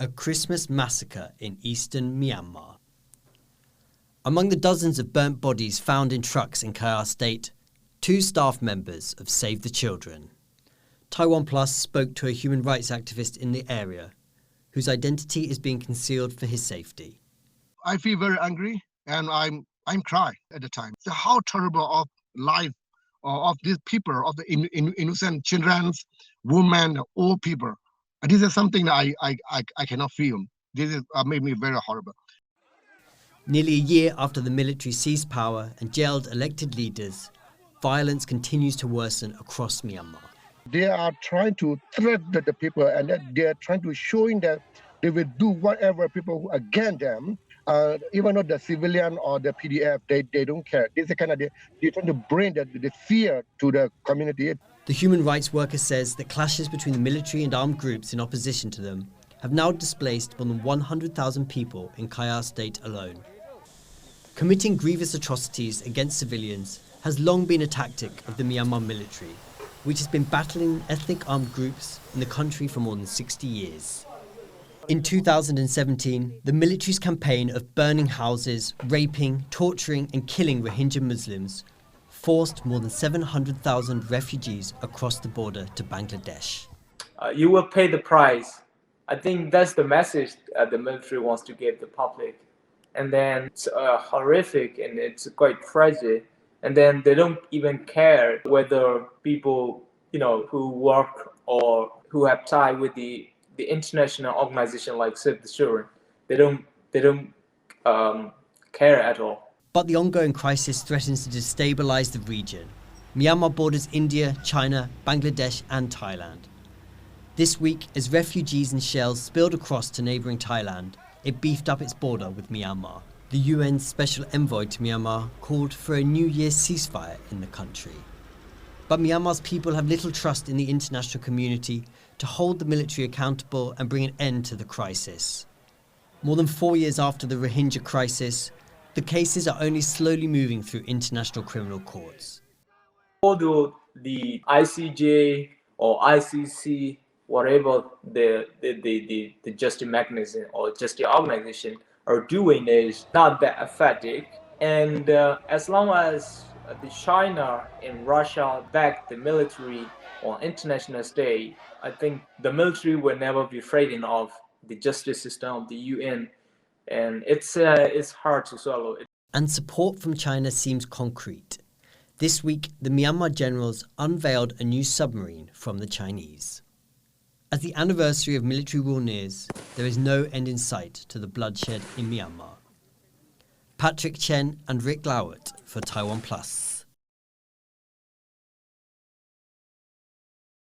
a Christmas massacre in Eastern Myanmar. Among the dozens of burnt bodies found in trucks in Glauert State, 2 staff members of Save the Children. TaiwanPlus spoke to a human rights activist in the area, whose identity is being concealed for his safety. I feel very angry, and I'm crying at the time. So how terrible of life of these people, of the innocent children, women, old people. And this is something that I cannot feel. This is made me very horrible. Nearly a year after the military seized power and jailed elected leaders, violence continues to worsen across Myanmar. They are trying to threaten the people, and they are trying to showing that they will do whatever people who against them, even though the civilian or the PDF, they don't care. This is kind of they're trying to bring the fear to the community. The human rights worker says that clashes between the military and armed groups in opposition to them have now displaced more than 100,000 people in Glauert State alone. Committing grievous atrocities against civilians has long been a tactic of the Myanmar military, which has been battling ethnic armed groups in the country for more than 60 years. In 2017, the military's campaign of burning houses, raping, torturing and killing Rohingya Muslims forced more than 700,000 refugees across the border to Bangladesh. You will pay the price. I think that's the message the military wants to give the public. And then it's horrific and it's quite tragic. And then they don't even care whether people, who work or who have tie with the international organization like Save the Children, they don't care at all. But the ongoing crisis threatens to destabilize the region. Myanmar borders India, China, Bangladesh and Thailand. This week, as refugees and shells spilled across to neighbouring Thailand, it beefed up its border with Myanmar. The UN's special envoy to Myanmar called for a New Year's ceasefire in the country. But Myanmar's people have little trust in the international community to hold the military accountable and bring an end to the crisis. More than 4 years after the Rohingya crisis, the cases are only slowly moving through international criminal courts. Although the ICJ or ICC, whatever the justice mechanism or justice organization are doing is not that effective. And as long as the China and Russia back the military on international stage, I think the military will never be frightened of the justice system of the UN. And it's hard to swallow it. And support from China seems concrete. This week, the Myanmar generals unveiled a new submarine from the Chinese. As the anniversary of military rule nears, there is no end in sight to the bloodshed in Myanmar. Patrick Chen and Glauert for TaiwanPlus.